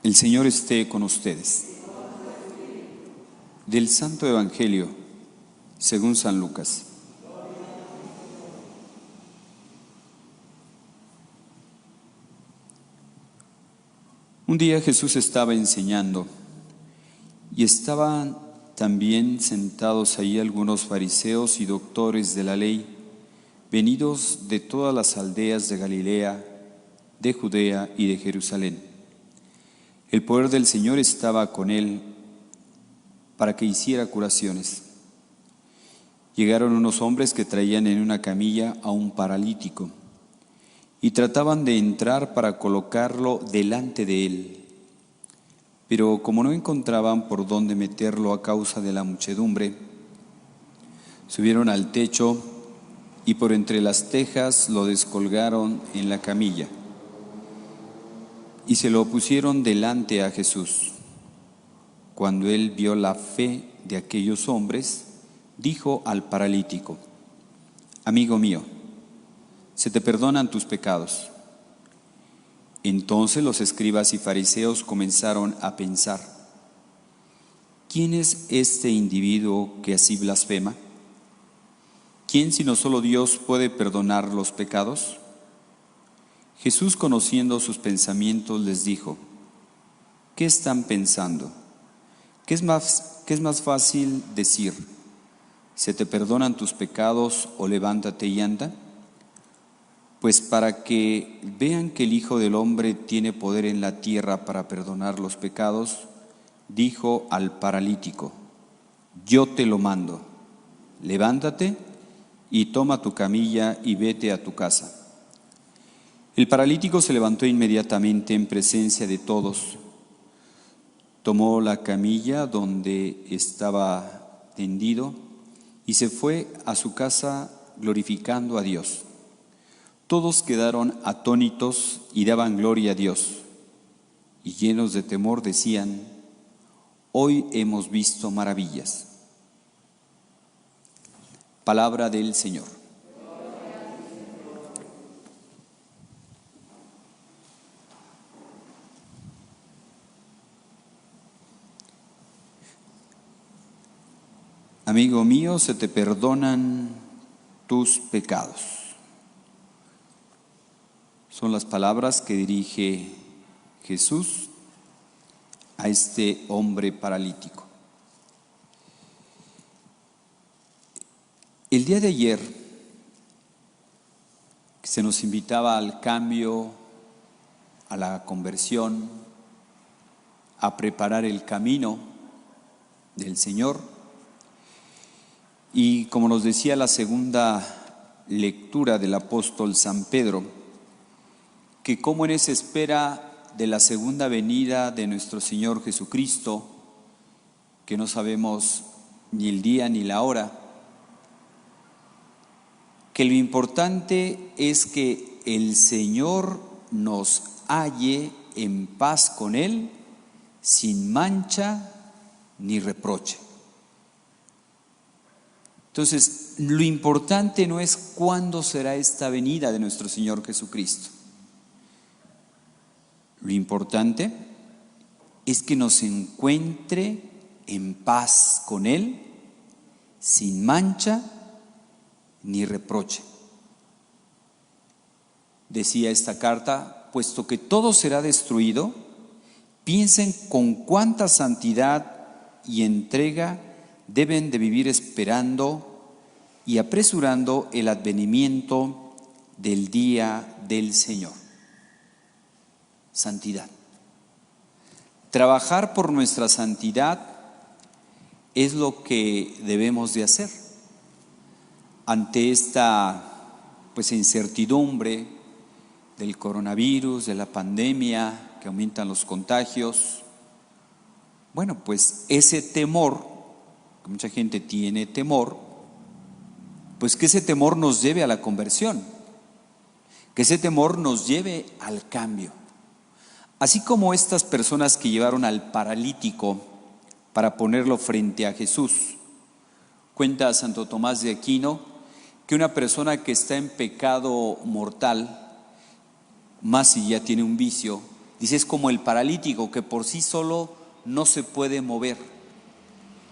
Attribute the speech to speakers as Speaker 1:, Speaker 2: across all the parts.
Speaker 1: El Señor esté con ustedes. Del Santo Evangelio, según San Lucas. Un día Jesús estaba enseñando y estaban también sentados allí algunos fariseos y doctores de la ley, venidos de todas las aldeas de Galilea, de Judea y de Jerusalén. El poder del Señor estaba con él para que hiciera curaciones. Llegaron unos hombres que traían en una camilla a un paralítico y trataban de entrar para colocarlo delante de él. Pero como no encontraban por dónde meterlo a causa de la muchedumbre, subieron al techo y por entre las tejas lo descolgaron en la camilla y se lo pusieron delante a Jesús. Cuando él vio la fe de aquellos hombres, dijo al paralítico: «Amigo mío, se te perdonan tus pecados». Entonces los escribas y fariseos comenzaron a pensar: ¿quién es este individuo que así blasfema? ¿Quién sino solo Dios puede perdonar los pecados? Jesús, conociendo sus pensamientos, les dijo: ¿qué están pensando? ¿Qué es más fácil decir: ¿se te perdonan tus pecados? O levántate y anda. Pues para que vean que el Hijo del Hombre tiene poder en la tierra para perdonar los pecados, dijo al paralítico: yo te lo mando, levántate y toma tu camilla y vete a tu casa. El paralítico se levantó inmediatamente en presencia de todos, tomó la camilla donde estaba tendido y se fue a su casa glorificando a Dios. Todos quedaron atónitos y daban gloria a Dios, y llenos de temor decían: hoy hemos visto maravillas. Palabra del Señor. Amigo mío, se te perdonan tus pecados. Son las palabras que dirige Jesús a este hombre paralítico. El día de ayer se nos invitaba al cambio, a la conversión, a preparar el camino del Señor. Y como nos decía la segunda lectura del apóstol San Pedro, que como en esa espera de la segunda venida de nuestro Señor Jesucristo, que no sabemos ni el día ni la hora, que lo importante es que el Señor nos halle en paz con Él, sin mancha ni reproche. Entonces, lo importante no es cuándo será esta venida de nuestro Señor Jesucristo. Lo importante es que nos encuentre en paz con Él, sin mancha ni reproche. Decía esta carta: puesto que todo será destruido, piensen con cuánta santidad y entrega deben de vivir esperando y apresurando el advenimiento del día del Señor. Santidad. Trabajar por nuestra santidad es lo que debemos de hacer ante esta incertidumbre del coronavirus, de la pandemia, que aumentan los contagios. Bueno, pues ese temor, que mucha gente tiene temor, pues que ese temor nos lleve a la conversión, que ese temor nos lleve al cambio. Así como estas personas que llevaron al paralítico para ponerlo frente a Jesús. Cuenta Santo Tomás de Aquino que una persona que está en pecado mortal, más si ya tiene un vicio, Dice, es como el paralítico que por sí solo no se puede mover.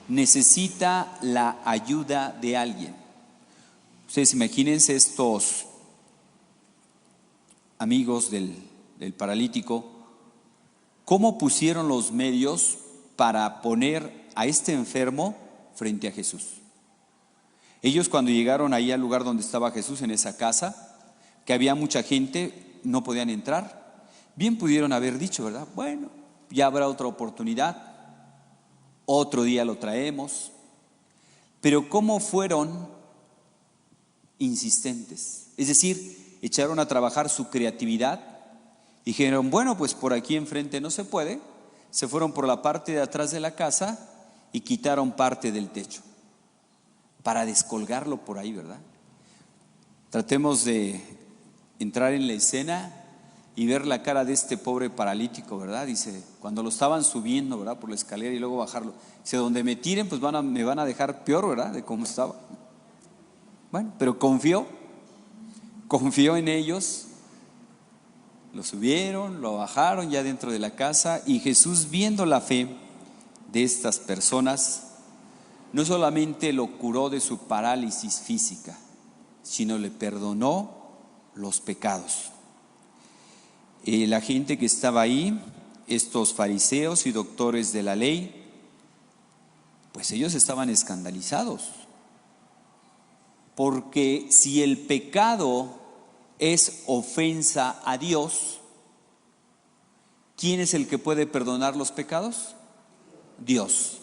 Speaker 1: Necesita la ayuda de alguien. Ustedes imagínense estos amigos del paralítico, cómo pusieron los medios para poner a este enfermo frente a Jesús. Ellos cuando llegaron ahí al lugar donde estaba Jesús, en esa casa, que había mucha gente, no podían entrar. Bien pudieron haber dicho, ¿verdad? Bueno, ya habrá otra oportunidad, otro día lo traemos. Pero cómo fueron insistentes, es decir, echaron a trabajar su creatividad. Dijeron, bueno, pues por aquí enfrente no se puede. Se fueron por la parte de atrás de la casa y quitaron parte del techo para descolgarlo por ahí, ¿verdad? Tratemos de entrar en la escena y ver la cara de este pobre paralítico, ¿verdad? Dice, cuando lo estaban subiendo, ¿verdad?, por la escalera y luego bajarlo. Dice, donde me tiren, pues me van a dejar peor, ¿verdad?, de cómo estaba. Bueno, pero confió en ellos. Lo subieron, lo bajaron ya dentro de la casa, y Jesús, viendo la fe de estas personas, no solamente lo curó de su parálisis física, sino le perdonó los pecados. La gente que estaba ahí, estos fariseos y doctores de la ley, pues ellos estaban escandalizados, porque si el pecado es ofensa a Dios, ¿quién es el que puede perdonar los pecados? Dios.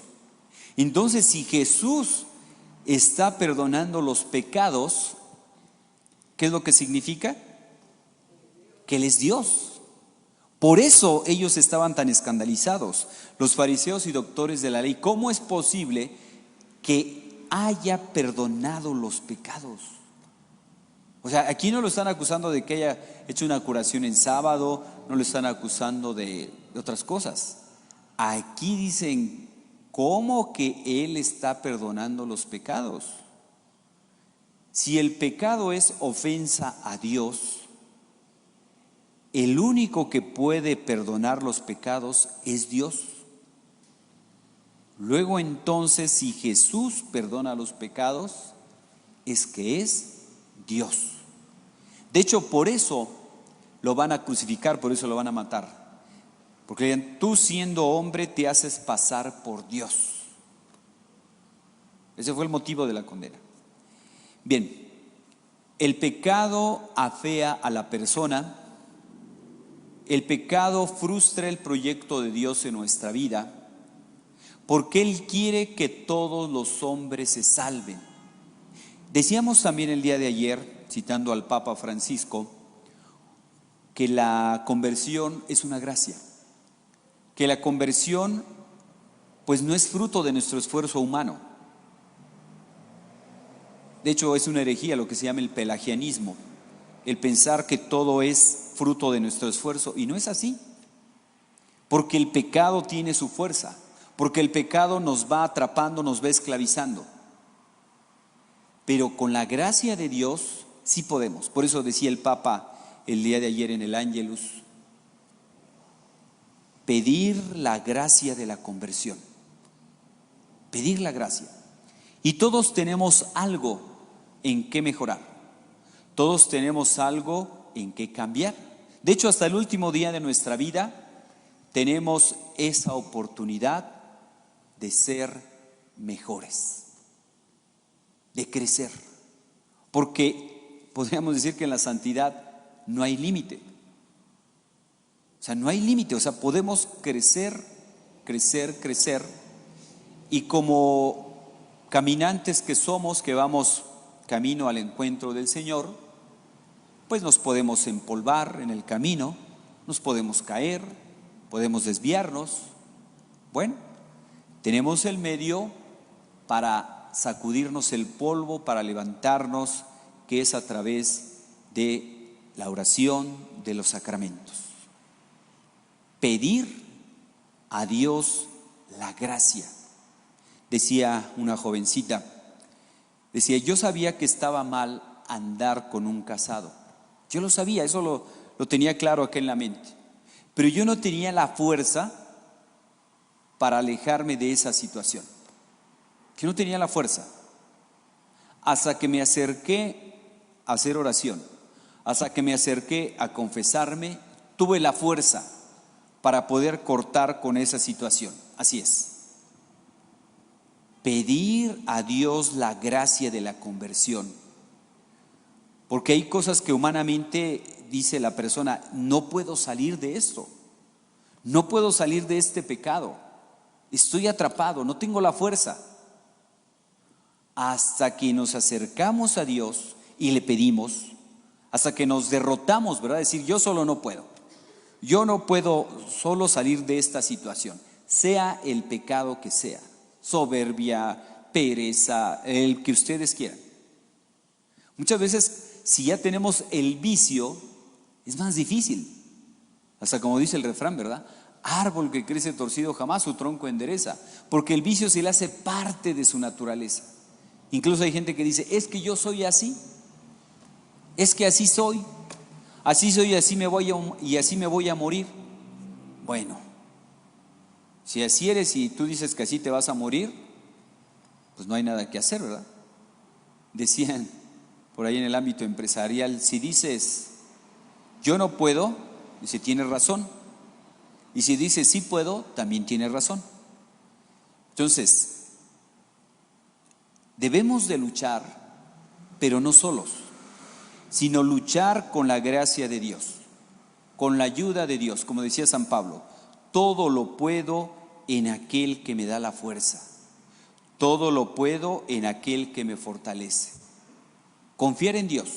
Speaker 1: Entonces, si Jesús está perdonando los pecados, ¿qué es lo que significa? Que Él es Dios. Por eso ellos estaban tan escandalizados, los fariseos y doctores de la ley. ¿Cómo es posible que haya perdonado los pecados? O sea, aquí no lo están acusando de que haya hecho una curación en sábado, no lo están acusando de otras cosas. Aquí dicen, ¿cómo que Él está perdonando los pecados? Si el pecado es ofensa a Dios, el único que puede perdonar los pecados es Dios. Luego entonces, si Jesús perdona los pecados, es que es Dios. De hecho, por eso lo van a crucificar, por eso lo van a matar. Porque tú, siendo hombre, te haces pasar por Dios. Ese fue el motivo de la condena. Bien, el pecado afea a la persona. El pecado frustra el proyecto de Dios en nuestra vida, porque Él quiere que todos los hombres se salven. Decíamos también el día de ayer, citando al Papa Francisco, que la conversión es una gracia, que la conversión pues no es fruto de nuestro esfuerzo humano. De hecho, es una herejía lo que se llama el pelagianismo, el pensar que todo es fruto de nuestro esfuerzo, y no es así, porque el pecado tiene su fuerza, porque el pecado nos va atrapando, nos va esclavizando. Pero con la gracia de Dios sí podemos. Por eso decía el Papa el día de ayer en el Ángelus, pedir la gracia de la conversión, pedir la gracia. Y todos tenemos algo en qué mejorar, todos tenemos algo en qué cambiar. De hecho, hasta el último día de nuestra vida tenemos esa oportunidad de ser mejores, de crecer, porque podríamos decir que en la santidad no hay límite. O sea, no hay límite, o sea, podemos crecer, y como caminantes que somos, que vamos camino al encuentro del Señor, pues nos podemos empolvar en el camino, nos podemos caer, podemos desviarnos. Bueno, tenemos el medio para sacudirnos el polvo, para levantarnos, que es a través de la oración, de los sacramentos. Pedir a Dios la gracia. Decía una jovencita, decía, yo sabía que estaba mal andar con un casado. Yo lo sabía, eso lo tenía claro acá en la mente. pero yo no tenía la fuerza para alejarme de esa situación. Que no tenía la fuerza. Hasta que me acerqué a hacer oración, hasta que me acerqué a confesarme, tuve la fuerza para poder cortar con esa situación. Así es. Pedir a Dios la gracia de la conversión. Porque hay cosas que humanamente dice la persona, no puedo salir de esto. No puedo salir de este pecado. Estoy atrapado, no tengo la fuerza. Hasta que nos acercamos a Dios y le pedimos, hasta que nos derrotamos, ¿verdad? Decir, yo solo no puedo. Yo no puedo solo salir de esta situación, sea el pecado que sea, soberbia, pereza, el que ustedes quieran. Muchas veces, si ya tenemos el vicio, es más difícil. Hasta como dice el refrán, ¿verdad? Árbol que crece torcido jamás su tronco endereza, porque el vicio se le hace parte de su naturaleza. Incluso hay gente que dice, es que yo soy así, es que así soy y así me voy a morir. Bueno, si así eres y tú dices que así te vas a morir, pues no hay nada que hacer, ¿verdad? Decían por ahí en el ámbito empresarial, si dices yo no puedo, dice tienes razón, y si dices sí puedo, también tienes razón. Entonces, debemos de luchar, pero no solos, sino luchar con la gracia de Dios, con la ayuda de Dios. Como decía San Pablo, todo lo puedo en aquel que me da la fuerza, todo lo puedo en aquel que me fortalece. Confiar en Dios,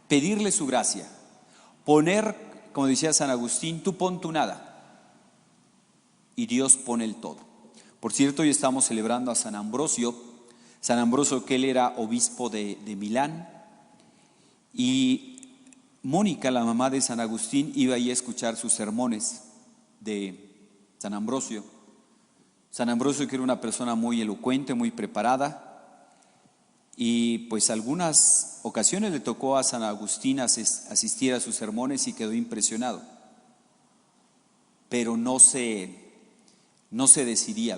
Speaker 1: pedirle su gracia, poner, como decía San Agustín, tú pon tu nada y Dios pone el todo. Por cierto, hoy estamos celebrando a San Ambrosio que él era obispo de Milán, y Mónica, la mamá de San Agustín, iba ahí a escuchar sus sermones de San Ambrosio. San Ambrosio, que era una persona muy elocuente, muy preparada, y pues algunas ocasiones le tocó a San Agustín asistir a sus sermones y quedó impresionado, pero no se decidía.